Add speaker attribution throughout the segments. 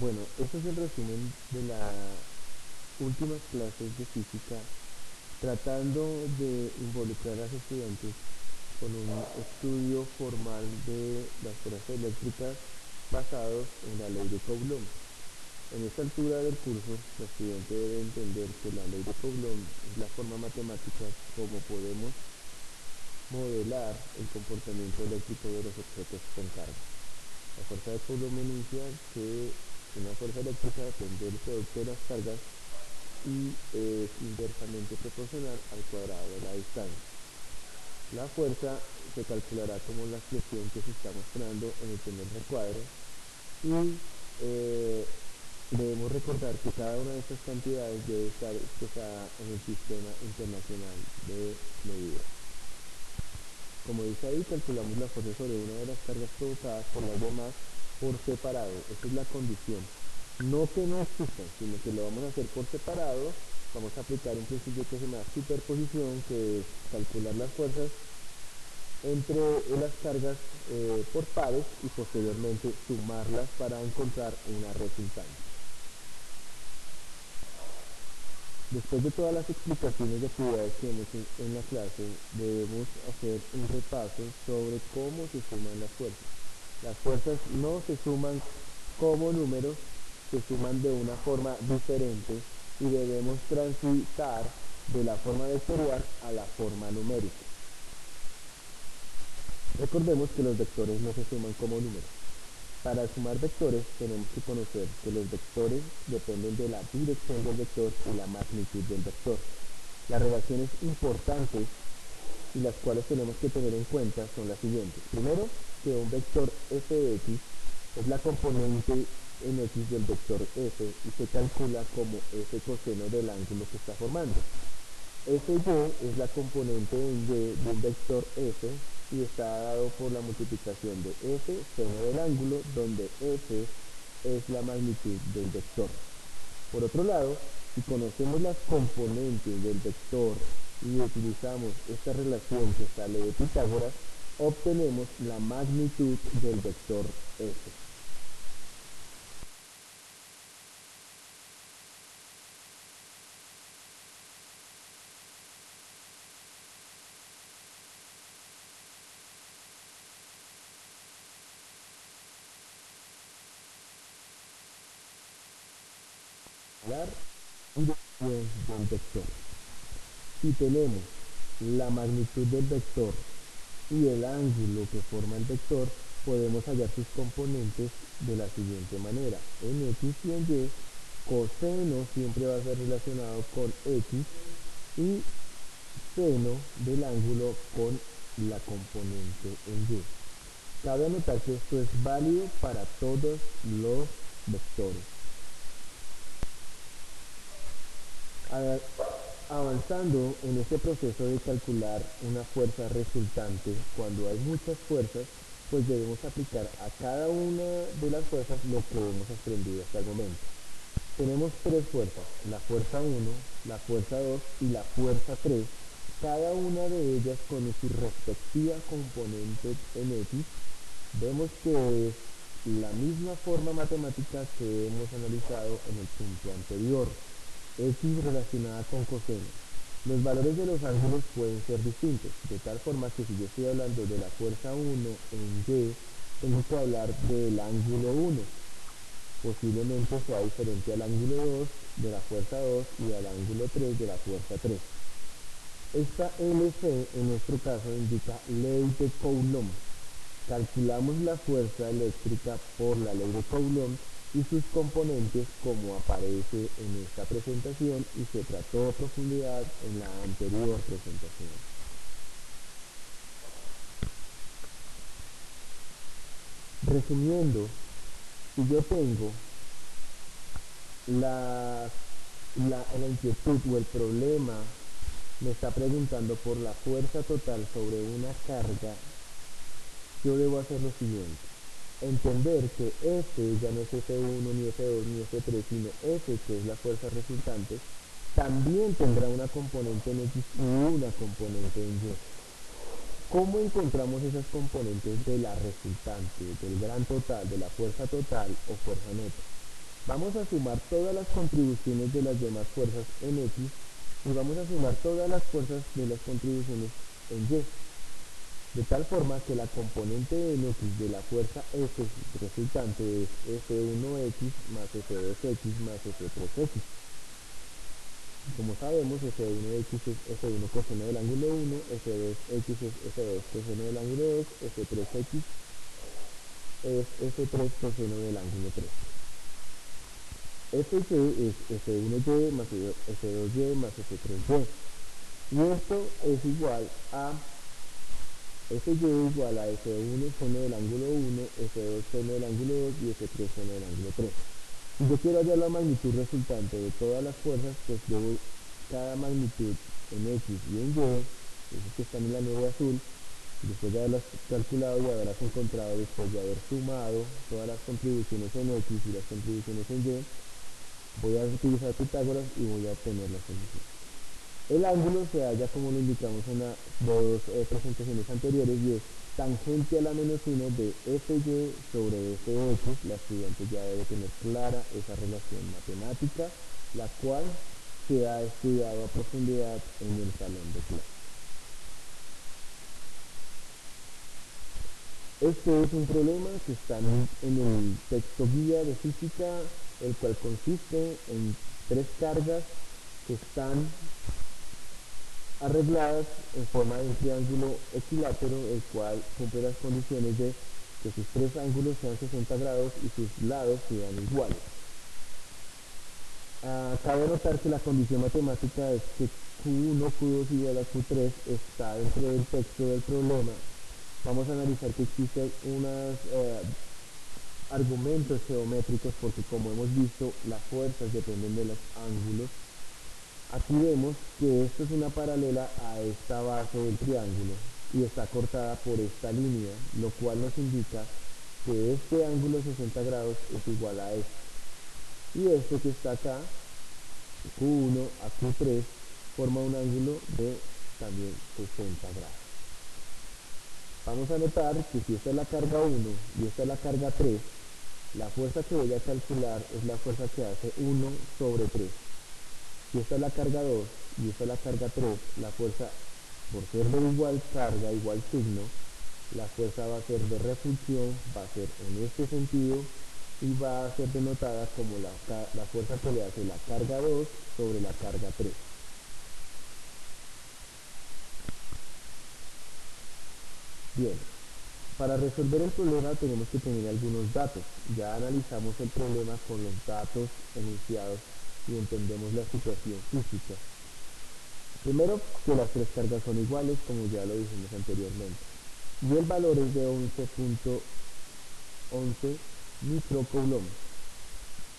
Speaker 1: Bueno, este es el resumen de las últimas clases de física, tratando de involucrar a los estudiantes con un estudio formal de las fuerzas eléctricas basados en la ley de Coulomb. En esta altura del curso, el estudiante debe entender que la ley de Coulomb es la forma matemática como podemos modelar el comportamiento eléctrico de los objetos con carga. La fuerza de Coulomb enuncia que una fuerza eléctrica depende del producto de las cargas y es inversamente proporcional al cuadrado de la distancia. La fuerza se calculará como la expresión que se está mostrando en el primer recuadro y debemos recordar que cada una de estas cantidades debe estar expresada en el sistema internacional de medida. Como dice ahí, calculamos la fuerza sobre una de las cargas provocadas por las demás por separado. Esa es la condición. No que no existan, sino que lo vamos a hacer por separado. Vamos a aplicar un principio que se llama superposición, que es calcular las fuerzas entre las cargas por pares y posteriormente sumarlas para encontrar una resultante. Después de todas las explicaciones de actividades que hemos hecho en la clase, debemos hacer un repaso sobre cómo se suman las fuerzas. Las fuerzas no se suman como números, se suman de una forma diferente y debemos transitar de la forma vectorial a la forma numérica. Recordemos que los vectores no se suman como números. Para sumar vectores tenemos que conocer que los vectores dependen de la dirección del vector y la magnitud del vector. Las relaciones importantes y las cuales tenemos que tener en cuenta son las siguientes. Primero, que un vector f de x es la componente en x del vector f y se calcula como f coseno del ángulo que está formando. Fy es la componente en y de un vector f y está dado por la multiplicación de f seno del ángulo, donde f es la magnitud del vector. Por otro lado, si conocemos las componentes del vector y utilizamos esta relación que sale de Pitágoras, obtenemos la magnitud del vector f. La dirección del vector. Si tenemos la magnitud del vector y el ángulo que forma el vector, podemos hallar sus componentes de la siguiente manera. En x y en y, coseno siempre va a ser relacionado con x y seno del ángulo con la componente en y. Cabe anotar que esto es válido para todos los vectores. Avanzando en este proceso de calcular una fuerza resultante, cuando hay muchas fuerzas, pues debemos aplicar a cada una de las fuerzas lo que hemos aprendido hasta el momento. Tenemos tres fuerzas, la fuerza 1, la fuerza 2 y la fuerza 3, cada una de ellas con su respectiva componente en x. Vemos que es la misma forma matemática que hemos analizado en el punto anterior, x relacionada con coseno. Los valores de los ángulos pueden ser distintos, de tal forma que si yo estoy hablando de la fuerza 1 en y, tengo que hablar del ángulo 1. Posiblemente sea diferente al ángulo 2 de la fuerza 2 y al ángulo 3 de la fuerza 3. Esta LC en nuestro caso indica ley de Coulomb. Calculamos la fuerza eléctrica por la ley de Coulomb y sus componentes como aparece en esta presentación y se trató a profundidad en la anterior presentación. Resumiendo, si yo tengo la inquietud o el problema me está preguntando por la fuerza total sobre una carga, yo debo hacer lo siguiente. Entender que F ya no es F1, ni F2, ni F3, sino F, que es la fuerza resultante, también tendrá una componente en X y una componente en Y. ¿Cómo encontramos esas componentes de la resultante, del gran total, de la fuerza total o fuerza neta? Vamos a sumar todas las contribuciones de las demás fuerzas en X y vamos a sumar todas las fuerzas de las contribuciones en Y, de tal forma que la componente en X de la fuerza F resultante es F1X más F2X más F3X. Como sabemos, F1X es F1 coseno del ángulo 1, F2X es F2 coseno del ángulo 2, F3X es F3 coseno del ángulo 3. Fc es F1Y más F2Y más F3Y. Y esto es igual a Fy igual a F1 seno del ángulo 1, F2 seno del ángulo 2 y F3 seno del ángulo 3. Si yo quiero hallar la magnitud resultante de todas las fuerzas, pues debo cada magnitud en X y en Y, esos que están en la nube azul, después de haberlas calculado y haberlas encontrado, después de haber sumado todas las contribuciones en X y las contribuciones en Y, voy a utilizar Pitágoras y voy a obtener la solución. El ángulo se halla como lo indicamos en las dos presentaciones anteriores y es tangente a la menos 1 de Fy sobre Fx. La estudiante ya debe tener clara esa relación matemática, la cual se ha estudiado a profundidad en el salón de clase. Este es un problema que está en el texto guía de física, el cual consiste en 3 cargas que están arregladas en forma de un triángulo equilátero, el cual cumple las condiciones de que sus 3 ángulos sean 60 grados y sus lados sean iguales. Cabe notar que la condición matemática es que Q1, Q2 igual a Q3 está dentro del texto del problema. Vamos a analizar que existen unos argumentos geométricos porque, como hemos visto, las fuerzas dependen de los ángulos. Aquí vemos que esto es una paralela a esta base del triángulo y está cortada por esta línea, lo cual nos indica que este ángulo 60 grados es igual a este. Y este que está acá, Q1 a Q3, forma un ángulo de también 60 grados. Vamos a notar que si esta es la carga 1 y esta es la carga 3, la fuerza que voy a calcular es la fuerza que hace 1 sobre 3. Si esta es la carga 2 y esta es la carga 3, la fuerza, por ser de igual carga, igual signo, la fuerza va a ser de repulsión, va a ser en este sentido y va a ser denotada como la fuerza que le hace la carga 2 sobre la carga 3. Bien, para resolver el problema tenemos que tener algunos datos. Ya analizamos el problema con los datos enunciados y entendemos la situación física. Primero, que las 3 cargas son iguales, como ya lo dijimos anteriormente. Y el valor es de 11.11 microcoulomb.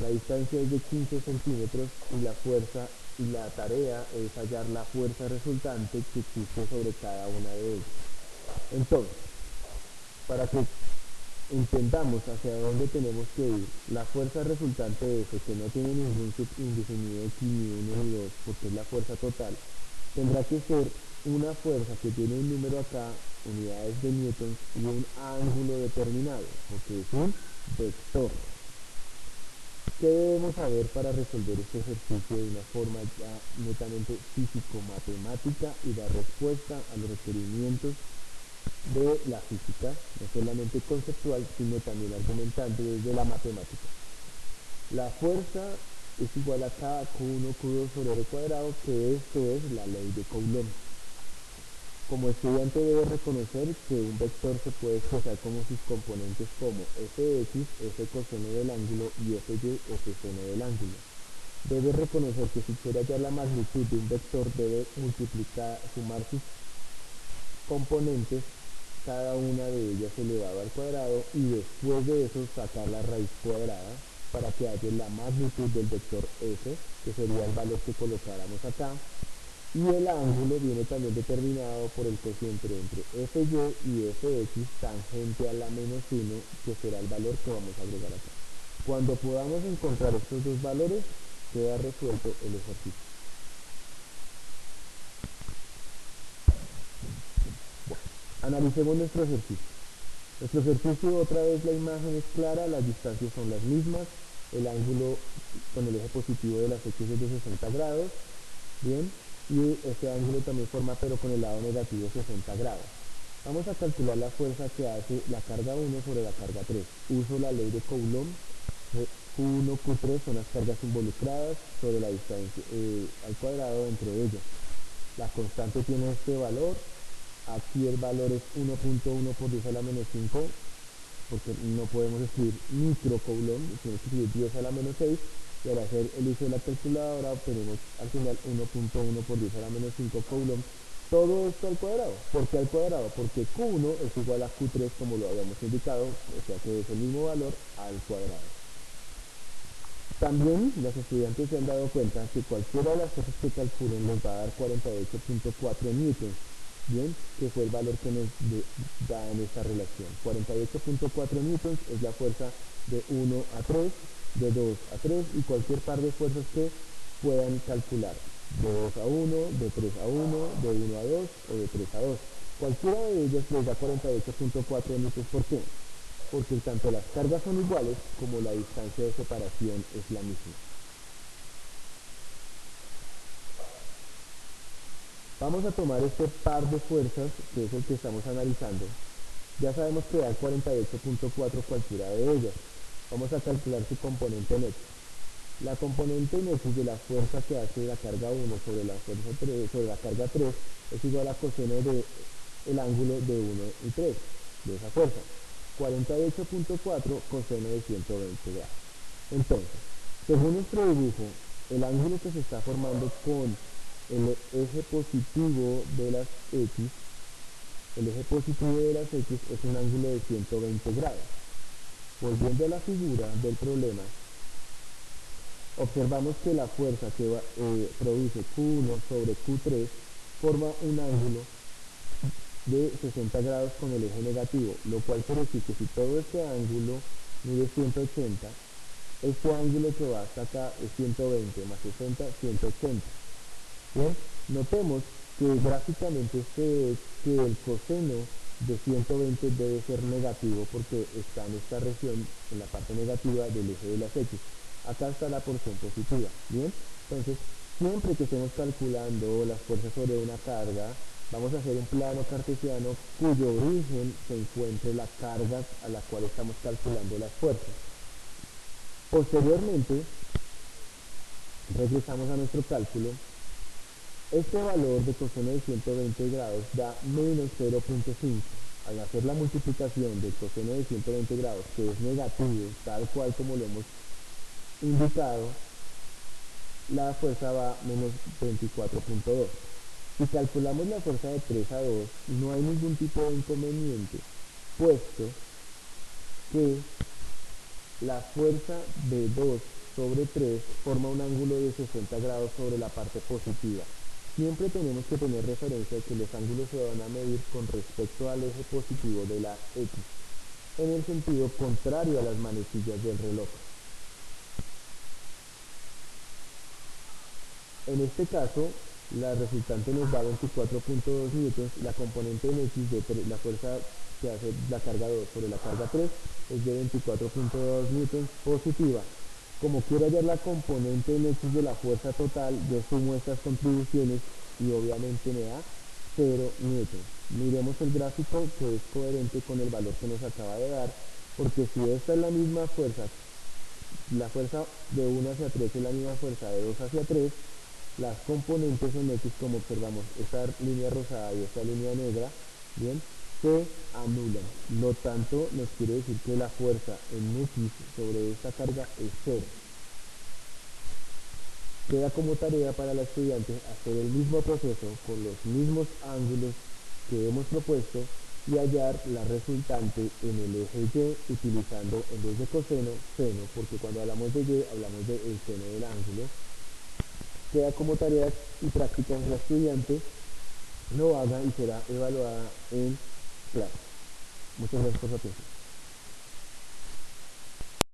Speaker 1: La distancia es de 15 centímetros y la fuerza y la tarea es hallar la fuerza resultante que existe sobre cada una de ellas. Entonces, para que entendamos hacia dónde tenemos que ir, la fuerza resultante de F, que no tiene ningún subíndice ni X ni 1 ni 2, porque es la fuerza total, tendrá que ser una fuerza que tiene un número acá, unidades de newtons, y un ángulo determinado, porque es un vector. ¿Qué debemos saber para resolver este ejercicio de una forma ya netamente físico-matemática y dar respuesta a los requerimientos de la física, no solamente conceptual, sino también argumentante desde la matemática? La fuerza es igual a K, Q1, Q2 sobre R cuadrado, que esto es la ley de Coulomb. Como estudiante debe reconocer que un vector se puede expresar como sus componentes como Fx, F coseno del ángulo y Fy, F seno del ángulo. Debe reconocer que si quiere hallar la magnitud de un vector debe sumar sus componentes, cada una de ellas elevado al cuadrado, y después de eso sacar la raíz cuadrada para que haya la magnitud del vector f, que sería el valor que colocáramos acá, y el ángulo viene también determinado por el cociente entre fy y fx tangente a la menos 1, que será el valor que vamos a agregar acá. Cuando podamos encontrar estos dos valores, queda resuelto el ejercicio. Analicemos nuestro ejercicio. Nuestro ejercicio, otra vez la imagen es clara, las distancias son las mismas. el ángulo con el eje positivo de las X es de 60 grados, bien, y este ángulo también forma, pero con el lado negativo, 60 grados. Vamos a calcular la fuerza que hace la carga 1 sobre la carga 3. Uso la ley de Coulomb. Q1, Q3 son las cargas involucradas sobre la distancia al cuadrado entre ellas. La constante tiene este valor. Aquí el valor es 1.1 por 10 a la menos 5, porque no podemos escribir micro Coulomb, tenemos que escribir 10 a la menos 6, y al hacer el uso de la calculadora obtenemos al final 1.1 por 10 a la menos 5 Coulomb. Todo esto al cuadrado. ¿Por qué al cuadrado? Porque Q1 es igual a Q3 como lo habíamos indicado, o sea que es el mismo valor al cuadrado. También los estudiantes se han dado cuenta que cualquiera de las cosas que calculen les va a dar 48.4 newtons, bien, que fue el valor que nos da en esta relación. 48.4 newtons es la fuerza de 1 a 3, de 2 a 3 y cualquier par de fuerzas que puedan calcular, de 2 a 1, de 3 a 1, de 1 a 2 o de 3 a 2. Cualquiera de ellas les da 48.4 newtons. ¿Por qué? Porque tanto las cargas son iguales como la distancia de separación es la misma. Vamos a tomar este par de fuerzas, que es el que estamos analizando. Ya sabemos que da 48.4 cualquiera de ellas. Vamos a calcular su componente en X. La componente en X de la fuerza que hace la carga 1 sobre la fuerza 3, sobre la carga 3 es igual a coseno del ángulo de 1 y 3 de esa fuerza. 48.4 coseno de 120 grados. Entonces, según nuestro dibujo, el ángulo que se está formando con el eje positivo de las X, el eje positivo de las X es un ángulo de 120 grados. Volviendo a la figura del problema, observamos que la fuerza que produce Q1 sobre Q3 forma un ángulo de 60 grados con el eje negativo, lo cual quiere decir que si todo este ángulo mide 180, este ángulo que va hasta acá es 120 más 60, 180. Bien, notemos que gráficamente se ve que el coseno de 120 debe ser negativo porque está en esta región, en la parte negativa del eje de las X. Acá está la porción positiva. Bien, entonces siempre que estemos calculando las fuerzas sobre una carga, vamos a hacer un plano cartesiano cuyo origen se encuentre la carga a la cual estamos calculando las fuerzas. Posteriormente, regresamos a nuestro cálculo. Este valor de coseno de 120 grados da menos 0.5. Al hacer la multiplicación del coseno de 120 grados, que es negativo, tal cual como lo hemos indicado, la fuerza va a menos 24.2. Si calculamos la fuerza de 3 a 2, no hay ningún tipo de inconveniente, puesto que la fuerza de 2 sobre 3 forma un ángulo de 60 grados sobre la parte positiva. Siempre tenemos que tener referencia de que los ángulos se van a medir con respecto al eje positivo de la X, en el sentido contrario a las manecillas del reloj. En este caso, la resultante nos da 24.2 newtons, la componente en X de la fuerza que hace la carga 2 sobre la carga 3 es de 24.2 newtons positiva. Como quiero hallar la componente en X de la fuerza total, yo sumo estas contribuciones y obviamente me da 0 newtons. Miremos el gráfico que es coherente con el valor que nos acaba de dar, porque si esta es la misma fuerza, la fuerza de 1 hacia 3 es la misma fuerza de 2 hacia 3, las componentes en X, como observamos, esta línea rosada y esta línea negra, bien, se anulan. No tanto nos quiere decir que la fuerza en X sobre esta carga es 0. Queda como tarea para la estudiante hacer el mismo proceso con los mismos ángulos que hemos propuesto y hallar la resultante en el eje Y utilizando en vez de coseno, seno, porque cuando hablamos de Y hablamos del seno del ángulo. Queda como tarea y práctica que la estudiante lo haga y será evaluada en clase. Muchas gracias por su atención.